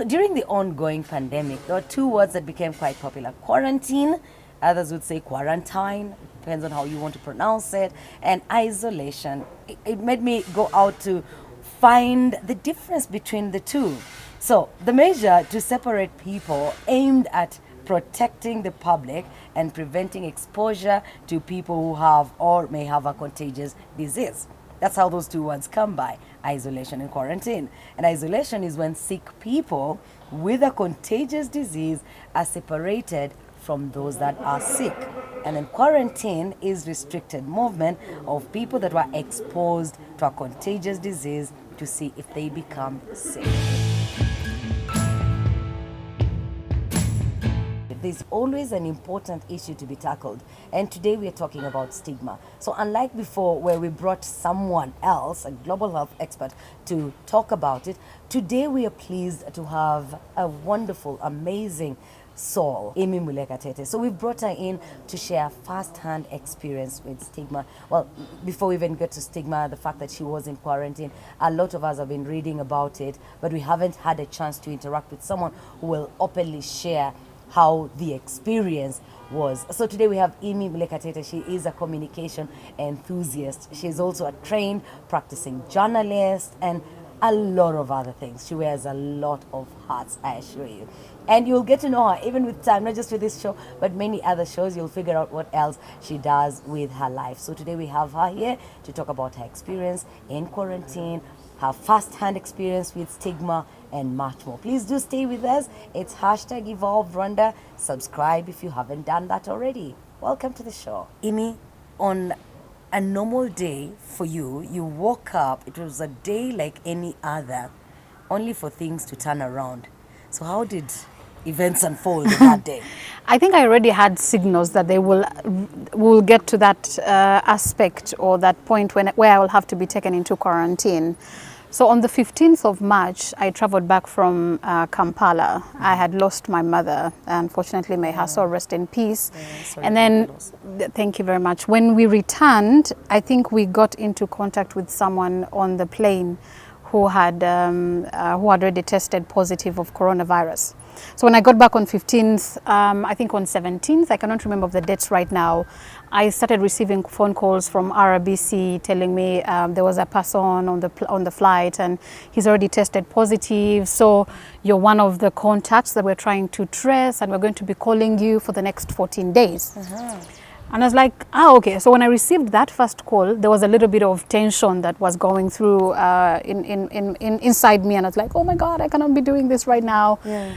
During the ongoing pandemic, there were two words that became quite popular: quarantine, others would say quarantine, depends on how you want to pronounce it, and isolation. It made me go out to find the difference between the two. So, the measure to separate people aimed at protecting the public and preventing exposure to people who have or may have a contagious disease. That's how those two words come by: isolation and quarantine. And isolation is when sick people with a contagious disease are separated from those that are sick. And then quarantine is restricted movement of people that were exposed to a contagious disease to see if they become sick. There's always an important issue to be tackled, and today we are talking about stigma. So unlike before where we brought someone else, a global health expert, to talk about it, today we are pleased to have a wonderful, amazing soul, Immy Mulekatete. So we've brought her in to share first-hand experience with stigma. Well, before we even get to stigma, the fact that she was in quarantine, a lot of us have been reading about it, but we haven't had a chance to interact with someone who will openly share how the experience was. So today we have Immy Mulekatete. She is a communication enthusiast. She's also a trained practicing journalist and a lot of other things. She wears a lot of hats, I assure you. And you'll get to know her even with time, not just with this show, but many other shows. You'll figure out what else she does with her life. So today we have her here to talk about her experience in quarantine, her first-hand experience with stigma, and much more. Please do stay with us. It's hashtag Evolve Rwanda. Subscribe if you haven't done that already. Welcome to the show. Immy, on a normal day for you, you woke up, it was a day like any other, only for things to turn around. So how did events unfold that day? I think I already had signals that they will get to that aspect or that point where I will have to be taken into quarantine. So on the 15th of March, I traveled back from Kampala. I had lost my mother. Unfortunately, may her soul rest in peace. And then, thank you very much. When we returned, I think we got into contact with someone on the plane who had already tested positive of coronavirus. So when I got back on 15th, I think on 17th, I cannot remember the dates right now, I started receiving phone calls from RBC telling me there was a person on the flight and he's already tested positive. So you're one of the contacts that we're trying to trace and we're going to be calling you for the next 14 days. And I was like, okay. So when I received that first call, there was a little bit of tension that was going through inside me. And I was like, oh my God, I cannot be doing this right now. Yeah.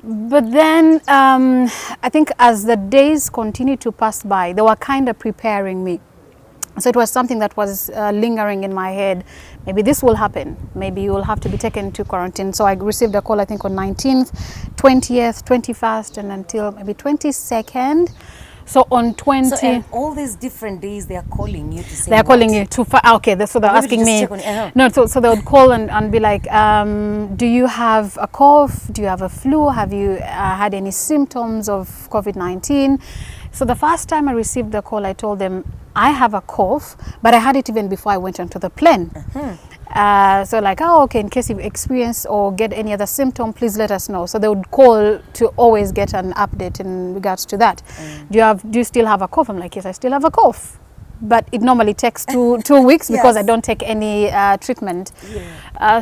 But then I think as the days continued to pass by, they were kind of preparing me. So it was something that was lingering in my head. Maybe this will happen. Maybe you will have to be taken to quarantine. So I received a call, I think on 19th, 20th, 21st, and until maybe 22nd. So on 20... So and all these different days, they are calling you to say They are calling you to... Okay, so they're asking me... No, so they would call and be like, do you have a cough? Do you have a flu? Have you had any symptoms of COVID-19? So the first time I received the call, I told them, I have a cough, but I had it even before I went onto the plane. So like, okay, in case you experience or get any other symptom, please let us know. So they would call to always get an update in regards to that. Do you still have a cough? I'm like, yes, I still have a cough. But it normally takes two weeks because I don't take any treatment.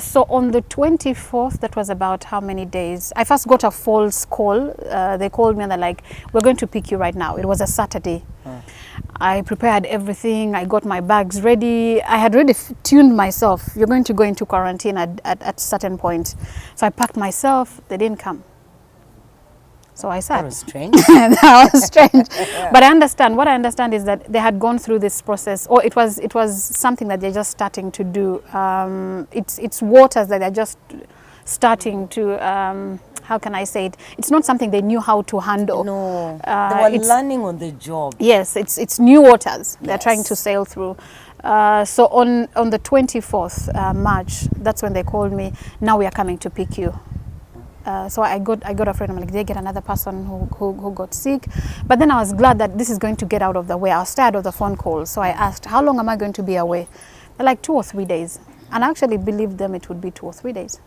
So on the 24th, that was about how many days? I first got a false call. They called me and they're like, we're going to pick you right now. It was a Saturday. I prepared everything. I got my bags ready. I had already tuned myself. You're going to go into quarantine at a certain point. So I packed myself. They didn't come. So I sat. That was strange. That was strange. But I understand. What I understand is that they had gone through this process, or it was something that they're just starting to do. It's waters that they're just starting to. How can I say it? It's not something they knew how to handle. No, they were learning on the job. Yes, it's new waters they're trying to sail through. So on the 24th March, that's when they called me. Now we are coming to pick you. So I got a friend. I'm like, they get another person who got sick. But then I was glad that this is going to get out of the way. I was tired of the phone calls. So I asked, how long am I going to be away? They're like 2 or 3 days. And I actually believed them it would be 2 or 3 days.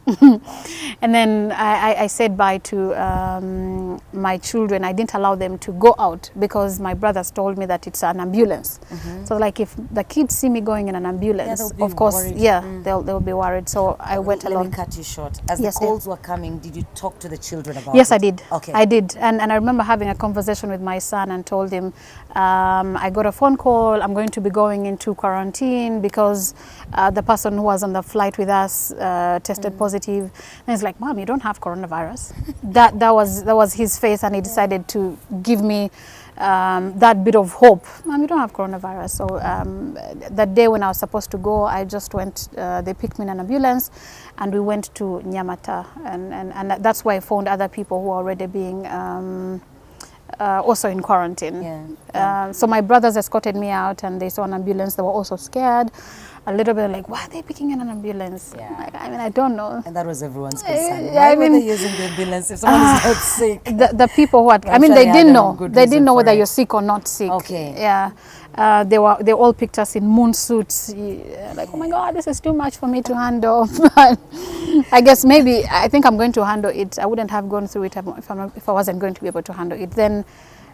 And then I said bye to my children. I didn't allow them to go out because my brothers told me that it's an ambulance. So like if the kids see me going in an ambulance, of course, worried. they'll be worried. So I went alone. Let me cut you short. As Yes, the calls were coming, did you talk to the children about Yes, it? I did. Okay. I did. And I remember having a conversation with my son and told him, I got a phone call. I'm going to be going into quarantine because the person who was on the flight with us tested positive. And he's like, Mom, you don't have coronavirus. that was his face, and he decided to give me that bit of hope. Mom, you don't have coronavirus. So that day when I was supposed to go, I just went, they picked me in an ambulance and we went to Nyamata. And that's where I found other people who are already being also in quarantine. So my brothers escorted me out and they saw an ambulance. They were also scared. A little bit like, why are they picking in an ambulance? Like, I mean, I don't know. And that was everyone's concern. Yeah, Why were they using the ambulance if someone is not sick? The people who had, I mean, sure they they didn't had a know. good They reason didn't know for whether it. you're sick or not sick. Okay. Yeah. They all picked us in moon suits. Like, oh my God, this is too much for me to handle. But I guess I think I'm going to handle it. I wouldn't have gone through it if I wasn't going to be able to handle it.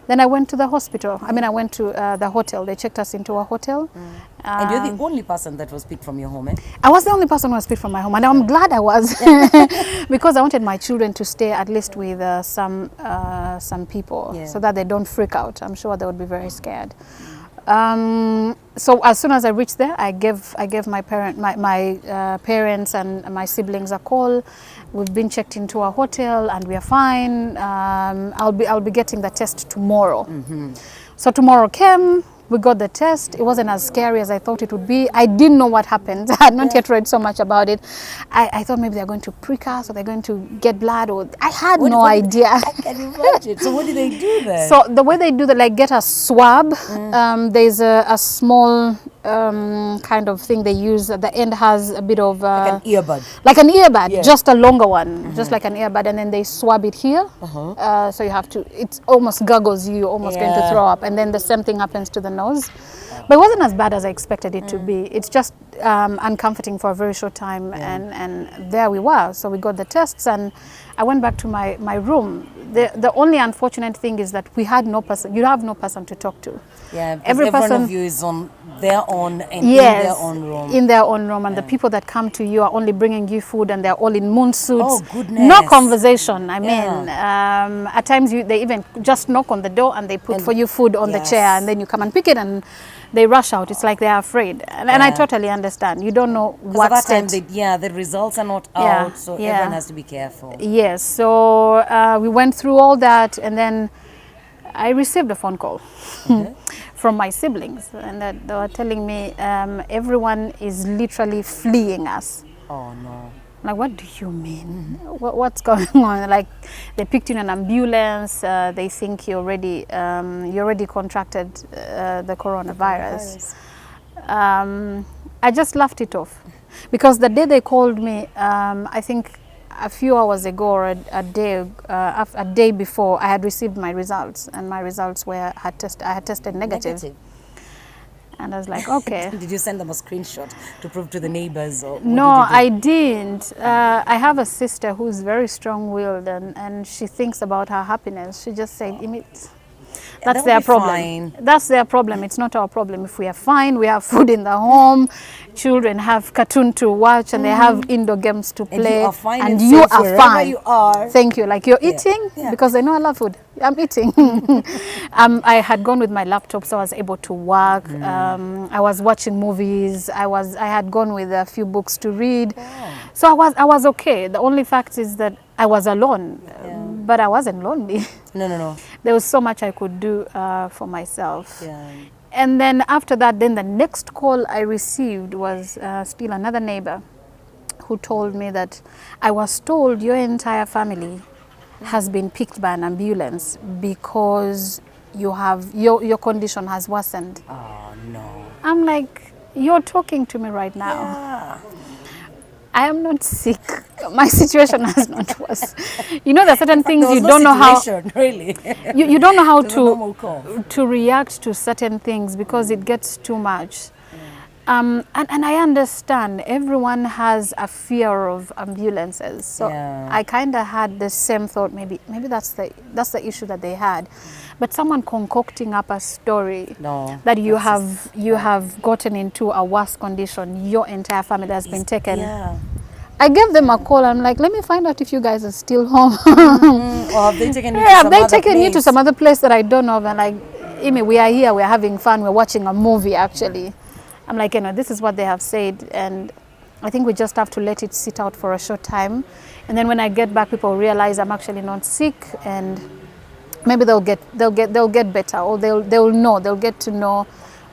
Then I went to the hospital. I mean, I went to the hotel. They checked us into a hotel. And you're the only person that was picked from your home, eh? I was the only person who was picked from my home, and I'm glad I was because I wanted my children to stay at least with some people so that they don't freak out. I'm sure they would be very scared. So as soon as I reached there, I gave my parents and my siblings a call. We've been checked into a hotel and we are fine. I'll be getting the test tomorrow. So tomorrow came. We got the test. It wasn't as scary as I thought it would be. I didn't know what happened. I had not yet read so much about it. I thought maybe they're going to prick us or they're going to get blood, or I had no idea. I can imagine. So what did they do then? So the way they do that, like get a swab. There's a small kind of thing they use. At the end has a bit of like an earbud. Like an earbud, just a longer one, just like an earbud, and then they swab it here. So you have to. It almost gargles you. You're almost going to throw up, and then the same thing happens to the nose. But it wasn't as bad as I expected it to be. It's just uncomforting for a very short time, and there we were. So we got the tests, and I went back to my room. The only unfortunate thing is that we had no person. You have no person to talk to. Yeah, every one of you is on their own and in their own room. In their own room, and the people that come to you are only bringing you food, and they're all in moon suits. Oh goodness! No conversation. I mean, at times they even just knock on the door and they put for you food on the chair, and then you come and pick it, and they rush out. It's like they're afraid, and I totally understand. You don't know what at that time. The results are not out, so everyone has to be careful. Yes. So we went through all that, and then I received a phone call from my siblings, and they were telling me everyone is literally fleeing us. Oh no. Like, what do you mean? What's going on? Like, they picked you in an ambulance. They think you already contracted the coronavirus. I just laughed it off because the day they called me, I think a few hours ago or a day before, I had received my results, and my results I had tested negative. And I was like, okay. Did you send them a screenshot to prove to the neighbors? Or no, I didn't. I have a sister who's very strong-willed, and she thinks about her happiness. She just said, that's their problem. Fine. That's their problem. It's not our problem. If we are fine, we have food in the home, children have cartoon to watch, and they have indoor games to play. And you are fine. And you are fine. You are. Thank you. Like, you're eating because they know I love food. I'm eating. I had gone with my laptop, so I was able to work. I was watching movies. I had gone with a few books to read. Wow. So I was okay. The only fact is that I was alone, but I wasn't lonely. No. There was so much I could do for myself. Yeah. And then after that, then the next call I received was still another neighbor who told me that I was told your entire family has been picked by an ambulance because your condition has worsened. Oh no. I'm like, you're talking to me right now. Yeah. I am not sick. My situation has not worse. You know, there are certain things you no don't know how. Really. You don't know how to react to certain things because it gets too much. And I understand everyone has a fear of ambulances. So Yeah. I kind of had the same thought. Maybe that's the issue that they had. But someone concocting up a story No, that you that's have just- you have gotten into a worse condition, your entire family has been taken. Yeah. I gave them a call. I'm like, let me find out if you guys are still home. Or have they taken you to Yeah, have some they other taken you to place? some other place that I don't know of? And like, Immy, we are here, we're having fun, we're watching a movie actually. I'm like, this is what they have said, and I think we just have to let it sit out for a short time. And then when I get back, people realize I'm actually not sick, and maybe they'll get better, or they'll get to know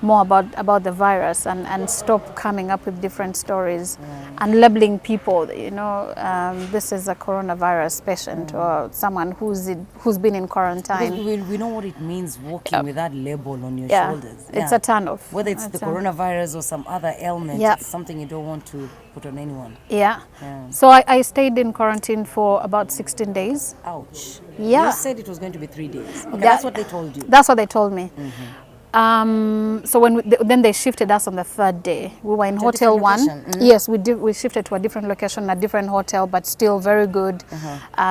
more about the virus, and stop coming up with different stories and labeling people, this is a coronavirus patient or someone who's been in quarantine. Because we know what it means walking with that label on your Yeah, shoulders. it's a turn off. Whether it's the coronavirus or some other ailment, Yeah. it's something you don't want to put on anyone. Yeah. Yeah. So I stayed in quarantine for about 16 days. Ouch. Yeah. You said it was going to be 3 days. Okay, That- that's what they told you. That's what they told me. So then they shifted us on the third day. We were in To a Hotel different 1. location? Yes, we shifted to a different location, a different hotel, but still very good,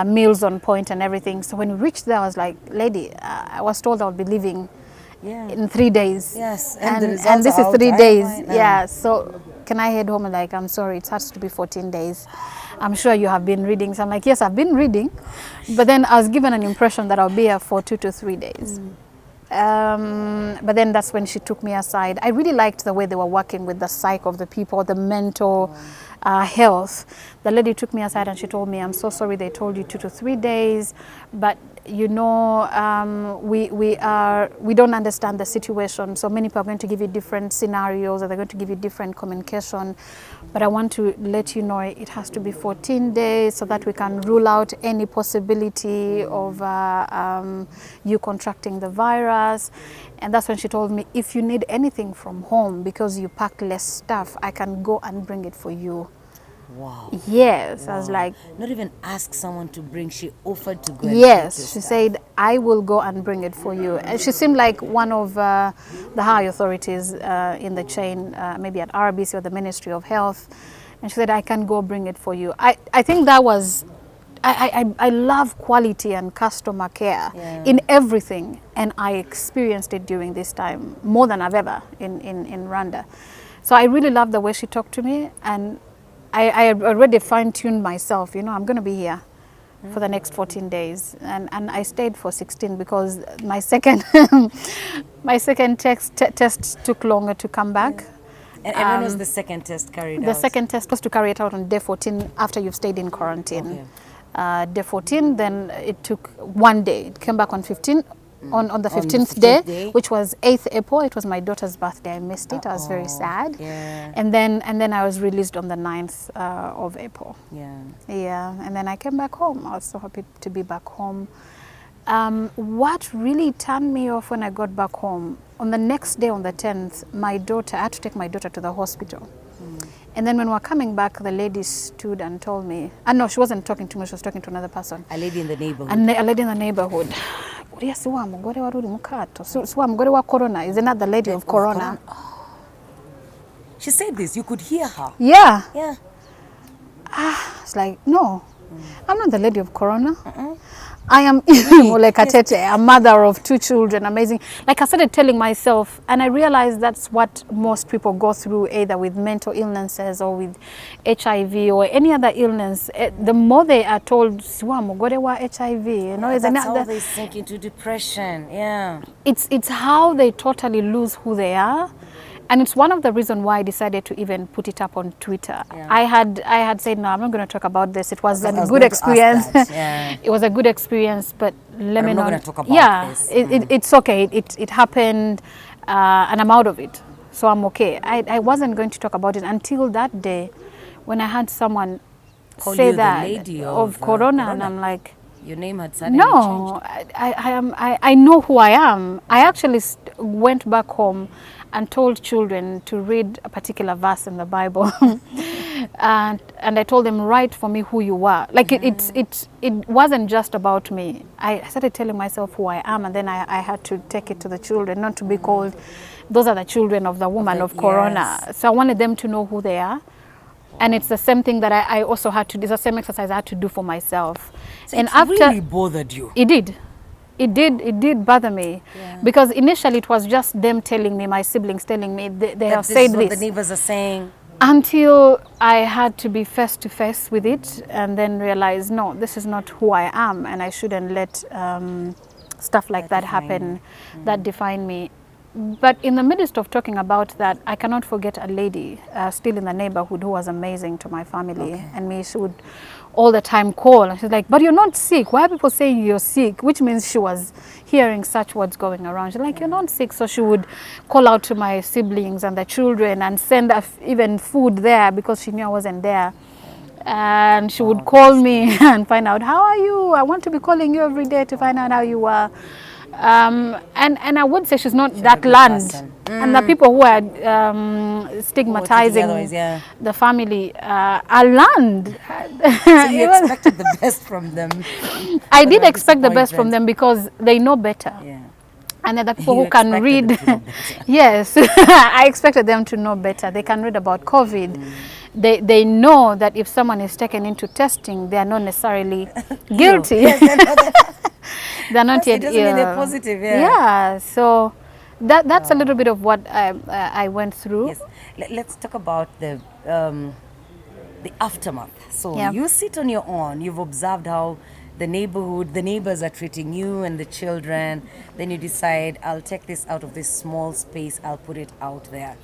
meals on point and everything. So when we reached there, I was like, lady, I was told I would be leaving Yeah. in 3 days. Yes, And, the results this are is out. 3 I days. know. Yeah, so can I head home? Like, I'm sorry, it has to be 14 days. I'm sure you have been reading. So I'm like, yes, I've been reading. But then I was given an impression that I'll be here for 2 to 3 days. But then that's when she took me aside. I really liked the way they were working with the psyche of the people, the mental health. The lady took me aside and she told me, I'm so sorry they told you 2 to 3 days, but we don't understand the situation. So many people are going to give you different scenarios, or they're going to give you different communication. But I want to let you know it has to be 14 days so that we can rule out any possibility of you contracting the virus. And that's when she told me, if you need anything from home because you pack less stuff, I can go and bring it for you. Wow. Yes, I was like, Not even ask someone to bring. She offered to go and yes, get your she stuff. said, I will go and bring it for you. And she seemed like one of the high authorities in the chain, maybe at RBC or the Ministry of Health. And she said, I can go bring it for you. I think that was, I love quality and customer care in everything. And I experienced it during this time more than I've ever in Rwanda. So I really love the way she talked to me. And I already fine-tuned myself, I'm going to be here for the next 14 days. And I stayed for 16 because my second test took longer to come back. And when was the second test carried out? The second test was to carry it out on day 14 after you've stayed in quarantine. Day 14, then it took 1 day. It came back on 15. On the 15th day, which was 8th April. It was my daughter's birthday. I missed it. I was very sad. Yeah. And then I was released on the 9th of April. Yeah. Yeah, and then I came back home. I was so happy to be back home. What really turned me off when I got back home, on the next day, on the 10th, I had to take my daughter to the hospital. And then when we were coming back, the lady stood and told me, no, she wasn't talking to me, she was talking to another person. A lady in the neighborhood. A lady in the neighborhood. Uriya si wa mugore wari uri mu kato, si wa mugore wa corona, isn't that the lady of corona? She said this, you could hear her. Yeah. Yeah. It's like, no, I'm not the lady of corona. I am Immy Mulekatete, a mother of 2 children, amazing. Like I started telling myself, and I realized that's what most people go through, either with mental illnesses or with HIV or any other illness. The more they are told, "Siwa mugore wa HIV," That's how they sink into depression. Yeah. It's how they totally lose who they are. And it's one of the reasons why I decided to even put it up on Twitter. Yeah. I had said, no, I'm not going to talk about this. It was a I was good going to ask experience. that, yeah. It was a good experience, but let me I'm not not. going to talk about this. It's okay. It happened, and I'm out of it. So I'm okay. I wasn't going to talk about it until that day when I had someone Call say you the that lady of of, corona, corona. and I'm like, your name had suddenly no, changed. I know who I am. I actually went back home and told children to read a particular verse in the Bible. And I told them, write for me who you were. Like it wasn't just about me. I started telling myself who I am, and then I had to take it to the children, not to be called, those are the children of the woman of Corona. Yes. So I wanted them to know who they are. And it's the same thing that I also had to do, the same exercise I had to do for myself. So and it after, really bothered you. it did bother me, because initially it was just them telling me, my siblings telling me, they have This said is what this. the neighbors are saying. Until I had to be face to face with it and then realize, no, this is not who I am, and I shouldn't let stuff like that happen, that define me. But in the midst of talking about that, I cannot forget a lady still in the neighborhood who was amazing to my family. And me, she would all the time call, and she's like, but you're not sick. Why are people saying you're sick? Which means she was hearing such words going around. She's like, you're not sick. So she would call out to my siblings and the children and send even food there, because she knew I wasn't there. And she would call me and find out, how are you? I want to be calling you every day to find out how you are. And I would say she's not that land. And the people who are stigmatizing the family are land. So you expected the best from them. I did expect the best from them, because they know better. And they're the people who can read. Yes, I expected them to know better. They can read about COVID. They know that if someone is taken into testing, they are not necessarily guilty. They're not yet ill. It doesn't mean they're positive. Yeah, so that's a little bit of what I went through. Yes. Let's talk about the aftermath. So you sit on your own. You've observed how the neighbors are treating you and the children. Then you decide, I'll take this out of this small space. I'll put it out there.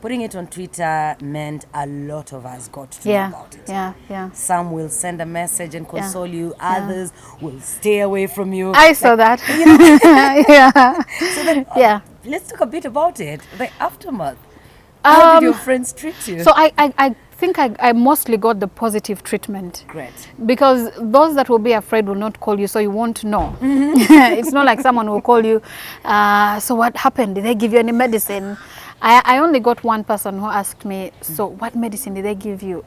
Putting it on Twitter meant a lot of us got to know about it. Some will send a message and console you. Others will stay away from you. I saw that. So then, let's talk a bit about it. The aftermath. How did your friends treat you? So I think I mostly got the positive treatment. Great. Because those that will be afraid will not call you, so you won't know. It's not like someone will call you, so what happened? Did they give you any medicine? I only got one person who asked me, so what medicine did they give you?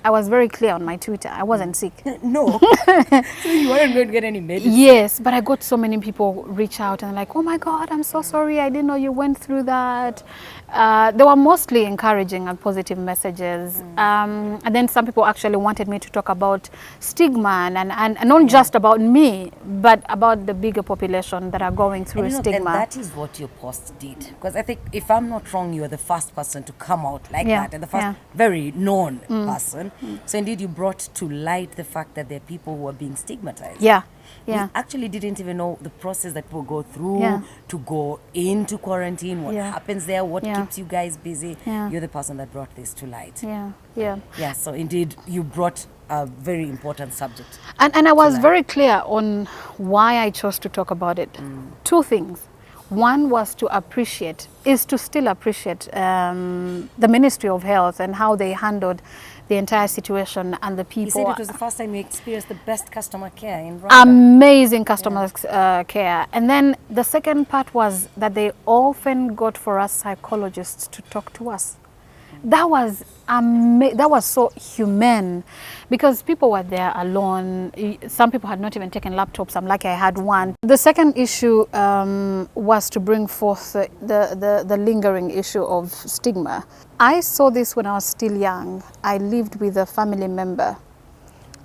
I was very clear on my Twitter. I wasn't sick. No. So you weren't going to get any medicine? Yes, but I got so many people reach out and like, oh my God, I'm so sorry. I didn't know you went through that. They were mostly encouraging and positive messages. And then some people actually wanted me to talk about stigma and not just about me, but about the bigger population that are going through stigma. And that is what your post did. Because I think, if I'm not wrong, you are the first person to come out like that, and the first very known person. So indeed, you brought to light the fact that there are people who are being stigmatized. We actually didn't even know the process that people go through to go into quarantine, what happens there, what keeps you guys busy. You're the person that brought this to light. So indeed, you brought a very important subject. And I was very clear on why I chose to talk about it. Two things. One was to still appreciate the Ministry of Health and how they handled the entire situation and the people. You said it was the first time you experienced the best customer care in Rwanda. Amazing customer care. And then the second part was that they often got for us psychologists to talk to us. That was so humane, because people were there alone. Some people had not even taken laptops. I'm lucky I had one. The second issue was to bring forth the lingering issue of stigma. I saw this when I was still young. I lived with a family member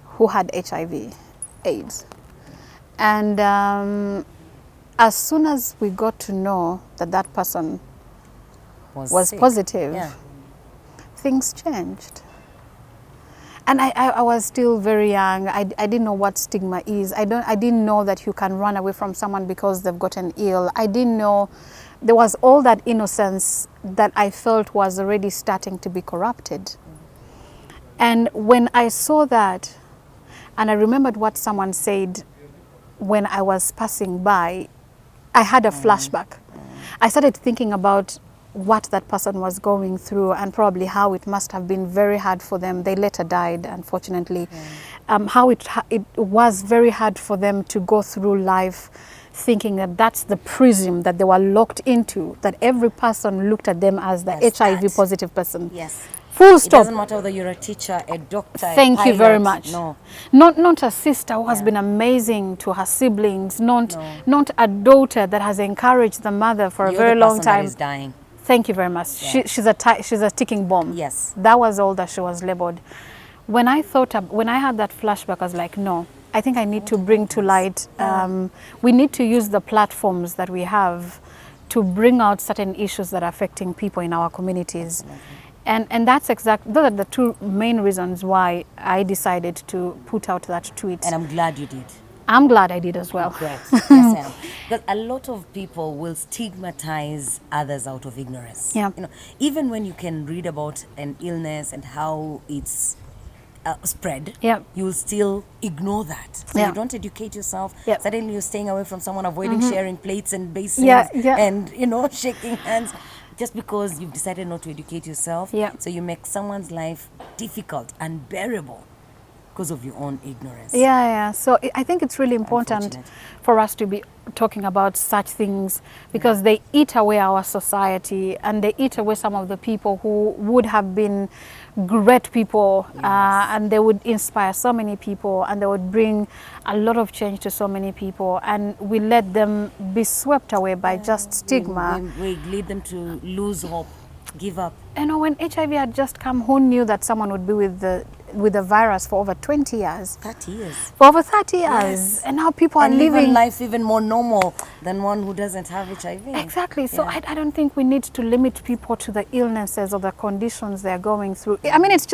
who had HIV, AIDS. And as soon as we got to know that person was positive, things changed. And I was still very young. I didn't know what stigma is. I didn't know that you can run away from someone because they've gotten ill. I didn't know there was all that innocence that I felt was already starting to be corrupted. And when I saw that, and I remembered what someone said when I was passing by, I had a flashback. I started thinking about what that person was going through and probably how it must have been very hard for them. They later died, unfortunately. How it was very hard for them to go through life thinking that that's the prism that they were locked into, that every person looked at them as the HIV positive person. Full It stop. doesn't matter whether you're a teacher, a doctor, a Thank you very pilot. much. No. Not a sister who has Yeah. been amazing to her siblings, not No. not a daughter that has encouraged the mother for a You're very the long person that time. is dying. Thank you very much. Yeah. She's a ticking bomb. Yes. That was all that she was labeled. When I had that flashback, I was like, no, I think I need to bring to light. We need to use the platforms that we have to bring out certain issues that are affecting people in our communities. And those are the two main reasons why I decided to put out that tweet. And I'm glad you did. I'm glad I did as well. Great. Yes, I am. Because a lot of people will stigmatize others out of ignorance. Yeah. You know, even when you can read about an illness and how it's spread, Yeah. you will still ignore that. So Yeah. you don't educate yourself. Yeah. Suddenly you're staying away from someone, avoiding sharing plates and basins Yeah. and, you know, shaking hands. Just because you've decided not to educate yourself. Yeah. So you make someone's life difficult, unbearable because of your own ignorance. Yeah. So I think it's really important Unfortunate. for us to be talking about such things because they eat away our society and they eat away some of the people who would have been great people, and they would inspire so many people and they would bring a lot of change to so many people, and we let them be swept away by just stigma. We lead them to lose hope, give up. You know, when HIV had just come, who knew that someone would be with the virus for over 20 years? 30 years. For over 30 years. Yes. And now people are And living living life even more normal than one who doesn't have HIV. Exactly. So Yeah. I don't think we need to limit people to the illnesses or the conditions they're going through. I mean, it's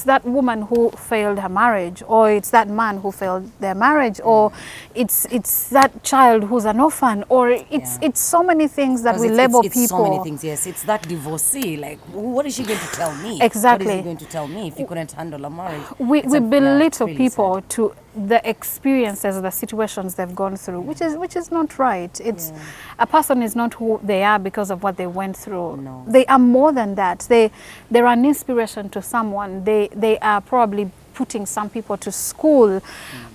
that woman who failed her marriage, or it's that man who failed their marriage, or it's that child who's an orphan, or it's so many things that we label it's people. so many things, yes. It's that divorcee. Like, what is she going to tell me? Exactly. What is he going to tell me if you couldn't handle a marriage? We It's belittle really people sad. to the experiences, the situations they've gone through, which is not right. It's a person is not who they are because of what they went through. No. They are more than that. They're an inspiration to someone. They are probably putting some people to school.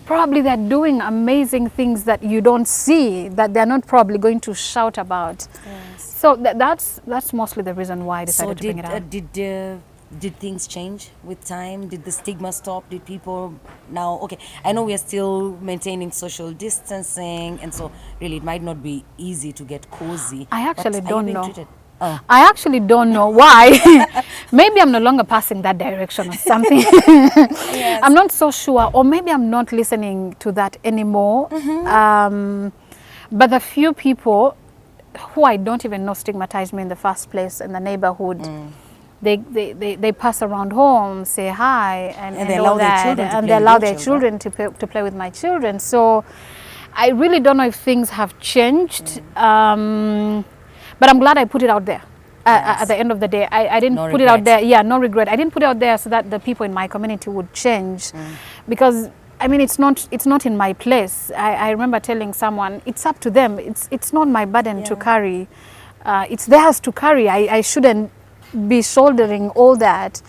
Probably they're doing amazing things that you don't see, that they're not probably going to shout about. Yes. So that's mostly the reason why I decided to bring it out. Did things change with time? Did the stigma stop? Did people now, okay, I know we are still maintaining social distancing, and so really it might not be easy to get cozy. I actually but are you don't being know. treated? Oh. I actually don't know why. Maybe I'm no longer passing that direction or something. Yes. I'm not so sure. Or maybe I'm not listening to that anymore. But the few people who I don't even know stigmatize me in the first place in the neighborhood, they pass around home, say hi, and they all allow their that, children to and play they with allow your their children. children to play with my children. So I really don't know if things have changed. But I'm glad I put it out there. At the end of the day, I didn't No put it out regret. there. Yeah, no regret. I didn't put it out there so that the people in my community would change, because I mean it's not in my place. I remember telling someone, it's up to them. It's not my burden to carry. It's theirs to carry. I shouldn't be shouldering all that.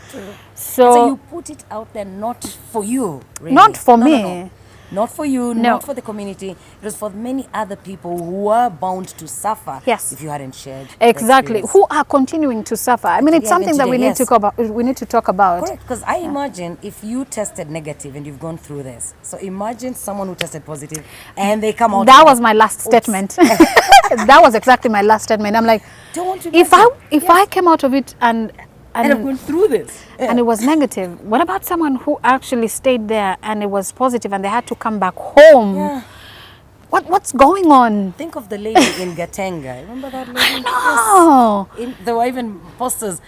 So you put it out there not for you, really. Not for No, me. no. Not for you, No. not for the community. It was for many other people who were bound to suffer Yes. if you hadn't shared the Exactly. experience. Who are continuing to suffer? I mean, it's Yeah, something even that we today, need to yes. talk about. We need to talk about. Correct, because I imagine if you tested negative and you've gone through this, so imagine someone who tested positive and they come out. That with was my last statement. That was exactly my last statement. I'm like, Don't want to if I came out of it and I've gone through this. and it was negative, what about someone who actually stayed there and it was positive and they had to come back home? Yeah. What's going on? Think of the lady in Gatenga. Remember that lady? Oh, Yes. There were even posters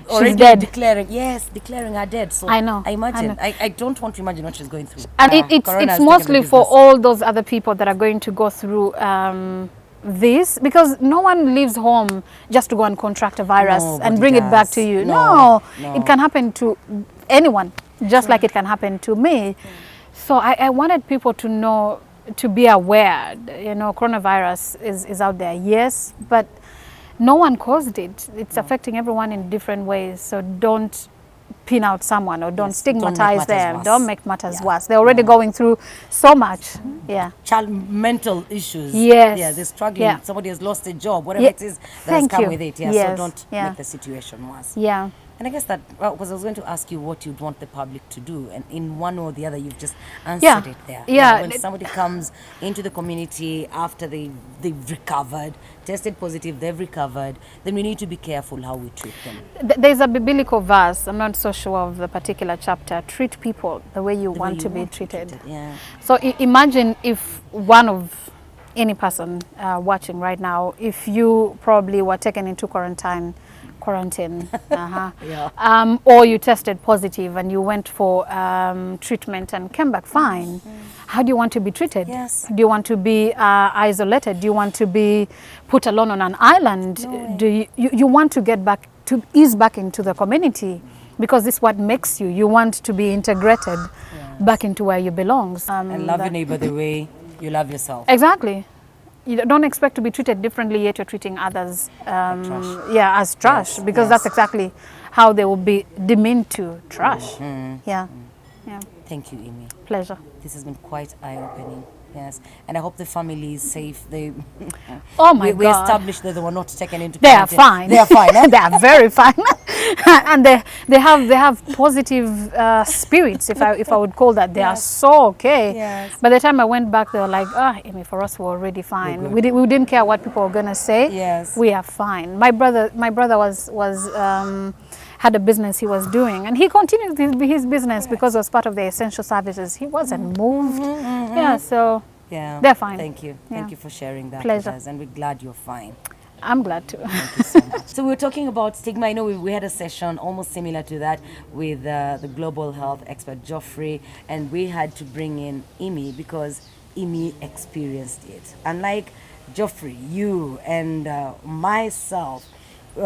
already dead. declaring her dead. So I know, I imagine. I know. I don't want to imagine what she's going through. and Corona has it's taken mostly the for business. all those other people that are going to go through this, because no one leaves home just to go and contract a virus and Nobody bring it back does. to you. No, No, no. it can happen to anyone, just like it can happen to me. So I wanted people to know, to be aware, you know, coronavirus is out there, yes, but no one caused it. It's affecting everyone in different ways. So don't pin out someone or don't Yes, don't make stigmatize matters them. worse. Don't make matters Yeah. worse. They're already going through so much. Yeah. child mental issues. Yes. Yeah, they're struggling. Yeah. Somebody has lost a job, whatever Yeah. it is that has Thank come you. with it. Yeah, Yes. so don't Yeah. make the situation worse. Yeah. And I guess that, well, because I was going to ask you what you'd want the public to do, and in one or the other, you've just answered it there. Yeah. When somebody comes into the community after they've recovered, tested positive, they've recovered, then we need to be careful how we treat them. There's a biblical verse, I'm not so sure of the particular chapter, treat people the way you want to be treated. Yeah. So imagine if one of any person watching right now, if you probably were taken into quarantine, or you tested positive and you went for treatment and came back fine. How do you want to be treated? Yes. Do you want to be isolated? Do you want to be put alone on an island? No. Do you want to get back to ease back into the community? Because this is what makes you. You want to be integrated back into where you belong. And love your neighbor the way you love yourself. Exactly. You don't expect to be treated differently, yet you're treating others as trash, because that's exactly how they will be demeaned to trash. Yeah. Thank you, Immy. Pleasure. This has been quite eye-opening. Yes, and I hope the family is safe. Oh my we God. established that they were not taken into They are quarantine. fine. They are fine. Eh? They are very fine, and they have positive spirits. If I would call that, they are so okay. Yes. By the time I went back, they were like, Amy, for us, we're already fine. We didn't care what people were gonna say. Yes. We are fine. My brother was had a business he was doing, and he continued his business because it was part of the essential services. He wasn't moved. Yeah, so they're fine. Thank you. Yeah. Thank you for sharing that Pleasure. with us, and we're glad you're fine. I'm glad to. Thank you so much. So we were talking about stigma. I know we had a session almost similar to that with the global health expert Geoffrey, and we had to bring in Immy because Immy experienced it. Unlike Geoffrey, you and myself,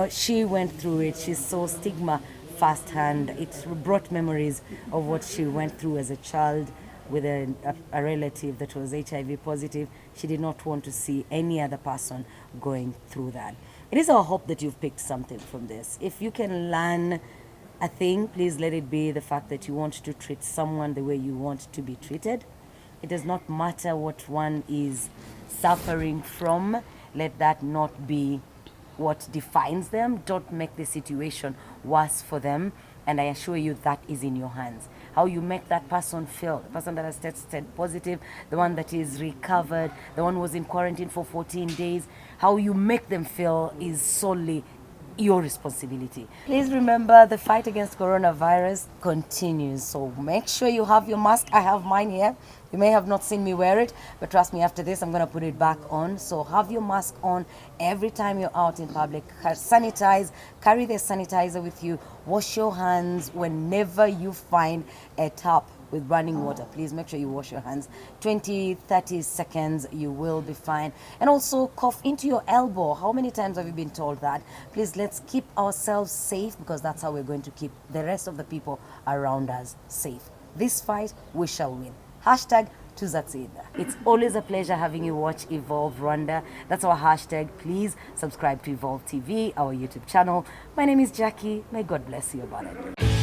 she went through it. She saw stigma firsthand. It brought memories of what she went through as a child with a relative that was HIV positive. She did not want to see any other person going through that. It is our hope that you've picked something from this. If you can learn a thing, please let it be the fact that you want to treat someone the way you want to be treated. It does not matter what one is suffering from. Let that not be what defines them. Don't make the situation worse for them. And I assure you that is in your hands. How you make that person feel, the person that has tested positive, the one that is recovered, the one who was in quarantine for 14 days, how you make them feel is solely your responsibility. Please remember the fight against coronavirus continues. So make sure you have your mask. I have mine here. You may have not seen me wear it, but trust me, after this, I'm going to put it back on. So have your mask on every time you're out in public. Sanitize, carry the sanitizer with you. Wash your hands whenever you find a tap with running water. Please make sure you wash your hands. 20-30 seconds, you will be fine. And also cough into your elbow. How many times have you been told that? Please, let's keep ourselves safe, because that's how we're going to keep the rest of the people around us safe. This fight, we shall win. Hashtag Tuzatsinda. It's always a pleasure having you watch Evolve Rwanda. That's our hashtag. Please subscribe to Evolve TV, our YouTube channel. My name is Jackie. May God bless you about it.